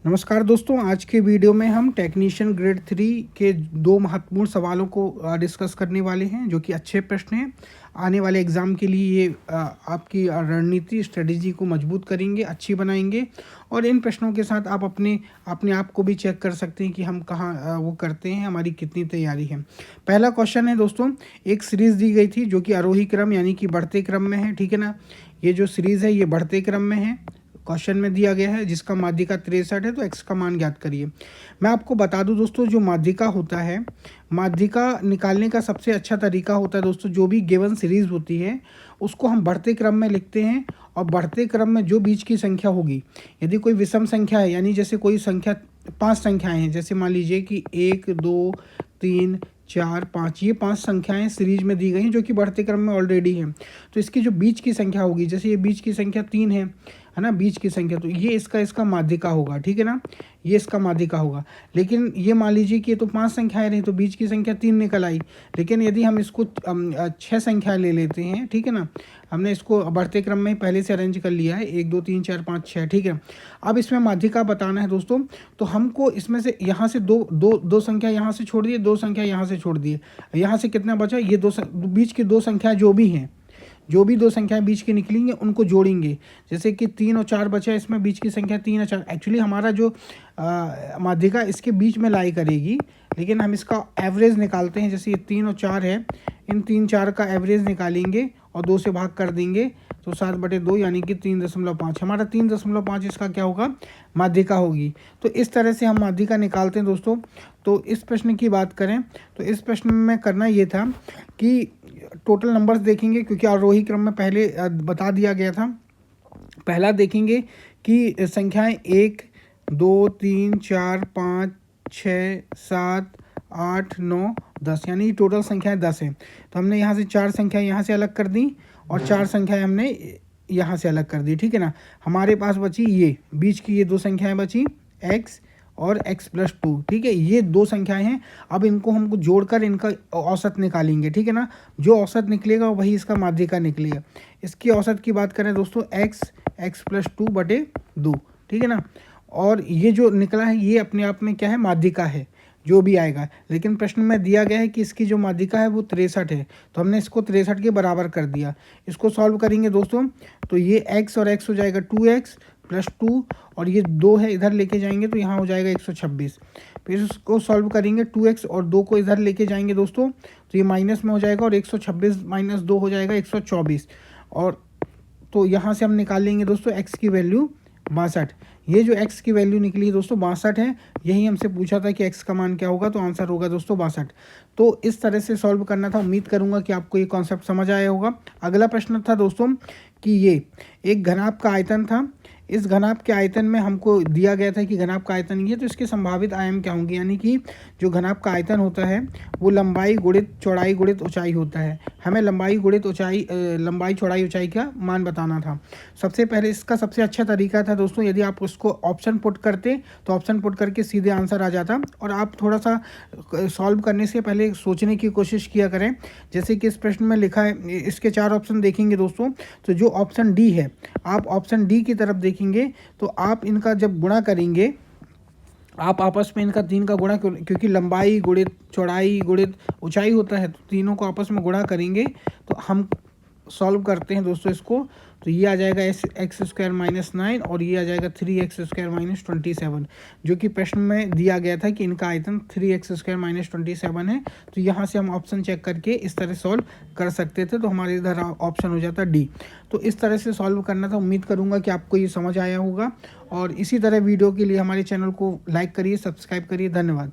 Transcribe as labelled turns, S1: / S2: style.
S1: नमस्कार दोस्तों, आज के वीडियो में हम टेक्नीशियन ग्रेड 3 के दो महत्वपूर्ण सवालों को डिस्कस करने वाले हैं, जो कि अच्छे प्रश्न हैं। आने वाले एग्ज़ाम के लिए ये आपकी रणनीति स्ट्रेटजी को मजबूत करेंगे, अच्छी बनाएंगे। और इन प्रश्नों के साथ आप अपने आप को भी चेक कर सकते हैं कि हम कहाँ वो करते हैं, हमारी कितनी तैयारी है। पहला क्वेश्चन है दोस्तों, एक सीरीज़ दी गई थी जो कि आरोही क्रम यानी कि बढ़ते क्रम में है, ठीक है ना। ये जो सीरीज़ है ये बढ़ते क्रम में है। क्वेश्चन में दिया गया है जिसका माध्यिका 63 है, तो x का मान ज्ञात करिए। मैं आपको बता दूं दोस्तों, जो माध्यिका होता है, माध्यिका निकालने का सबसे अच्छा तरीका होता है दोस्तों, जो भी गिवन सीरीज़ होती है उसको हम बढ़ते क्रम में लिखते हैं। और बढ़ते क्रम में जो बीच की संख्या होगी, यदि कोई विषम संख्या है, यानी जैसे कोई संख्या 5 संख्याएँ हैं, जैसे मान लीजिए कि 1 2 3 4 5, ये 5 संख्याएं सीरीज में दी गई हैं जो कि बढ़ते क्रम में ऑलरेडी हैं। तो इसकी जो बीच की संख्या होगी, जैसे ये बीच की संख्या 3 है ना, बीच की संख्या, तो ये इसका माध्यिका होगा, ठीक है ना, ये इसका माध्यिका होगा। लेकिन ये मान लीजिए कि ये तो 5 संख्याएं रही, तो बीच की संख्या 3 निकल आई। लेकिन यदि हम इसको 6 संख्याएं ले लेते हैं, ठीक है ना, हमने इसको बढ़ते क्रम में पहले से अरेंज कर लिया है, 1 2 3 4 5 6, ठीक है। अब इसमें माध्यिका बताना है दोस्तों, तो हमको इसमें से यहाँ से दो संख्या यहाँ से छोड़ दिए, 2 संख्या यहाँ से छोड़ दिए। यहाँ से कितना बचा, ये बीच की 2 संख्या जो भी हैं, जो भी 2 संख्याएं बीच की निकलेंगे उनको जोड़ेंगे। जैसे कि 3 और 4 बचा, इसमें बीच की संख्या 3 और 4, एक्चुअली हमारा जो माध्यिका इसके बीच में लाई करेगी, लेकिन हम इसका एवरेज निकालते हैं। जैसे ये 3 और 4 है, इन 3 4 का एवरेज निकालेंगे और 2 से भाग कर देंगे, तो 7/2 यानी कि 3.5। हमारा 3.5 इसका क्या होगा, माध्यिका होगी। तो इस तरह से हम माध्यिका निकालते हैं दोस्तों। तो इस प्रश्न की बात करें तो इस प्रश्न में करना ये था कि टोटल नंबर्स देखेंगे, क्योंकि आरोही क्रम में पहले बता दिया गया था। पहला देखेंगे कि संख्याएं 1 2 3 4 5 6 7 8 9 10, यानी टोटल संख्याएं 10 हैं। तो हमने यहाँ से 4 संख्याएं यहाँ से अलग कर दी और 4 संख्याएं हमने यहाँ से अलग कर दी, ठीक है ना। हमारे पास बची ये बीच की, ये 2 संख्याएं बची, x और x+2, ठीक है। ये 2 संख्याएं हैं। अब इनको हमको जोड़कर इनका औसत निकालेंगे, ठीक है ना। जो औसत निकलेगा वही इसका माध्यिका निकलेगा। इसकी औसत की बात करें दोस्तों, x+2/2, ठीक है ना। और ये जो निकला है ये अपने आप में क्या है, माध्यिका है, जो भी आएगा। लेकिन प्रश्न में दिया गया है कि इसकी जो माध्यिका है वो 63 है, तो हमने इसको 63 के बराबर कर दिया। इसको सॉल्व करेंगे दोस्तों, तो ये x और x हो जाएगा 2x+2, और ये 2 है इधर लेके जाएंगे तो यहाँ हो जाएगा 126। फिर इसको सॉल्व करेंगे, 2x और 2 को इधर लेके जाएंगे दोस्तों, तो ये माइनस में हो जाएगा और 126 - 2 हो जाएगा 124। और तो यहाँ से हम निकाल लेंगे दोस्तों x की वैल्यू 62। ये जो x की वैल्यू निकली है दोस्तों 62 है। यही हमसे पूछा था कि x का मान क्या होगा, तो आंसर होगा दोस्तों 62। तो इस तरह से सॉल्व करना था। उम्मीद करूंगा कि आपको ये कॉन्सेप्ट समझ आया होगा। अगला प्रश्न था दोस्तों कि ये एक घनाभ का आयतन था। इस घनाभ के आयतन में हमको दिया गया था कि घनाभ का आयतन ये, तो इसके संभावित आयाम क्या होंगे, यानी कि जो घनाभ का आयतन होता है वो लंबाई गुणित चौड़ाई गुणित ऊंचाई होता है। हमें लंबाई गुणित ऊंचाई, लंबाई चौड़ाई ऊंचाई का मान बताना था। सबसे पहले इसका सबसे अच्छा तरीका था दोस्तों, यदि आप उसको ऑप्शन पुट करते तो ऑप्शन पुट करके सीधे आंसर आ जाता। और आप थोड़ा सा सॉल्व करने से पहले सोचने की कोशिश किया करें। जैसे कि इस प्रश्न में लिखा है, इसके 4 ऑप्शन देखेंगे दोस्तों, तो जो ऑप्शन डी है, आप ऑप्शन डी की तरफ देखेंगे तो आप इनका जब गुणा करेंगे, आप आपस में इनका 3 का गुणा, क्योंकि लंबाई गुणित चौड़ाई गुणित ऊंचाई होता है, तो तीनों को आपस में गुणा करेंगे। तो हम सॉल्व करते हैं दोस्तों इसको, तो ये आ जाएगा x² - 9 और ये आ जाएगा 3x² - 27, जो कि प्रश्न में दिया गया था कि इनका आयतन 3x² - 27 है। तो यहाँ से हम ऑप्शन चेक करके इस तरह सॉल्व कर सकते थे, तो हमारे इधर ऑप्शन हो जाता डी। तो इस तरह से सॉल्व करना था। उम्मीद करूँगा कि आपको ये समझ आया होगा। और इसी तरह वीडियो के लिए हमारे चैनल को लाइक करिए, सब्सक्राइब करिए। धन्यवाद।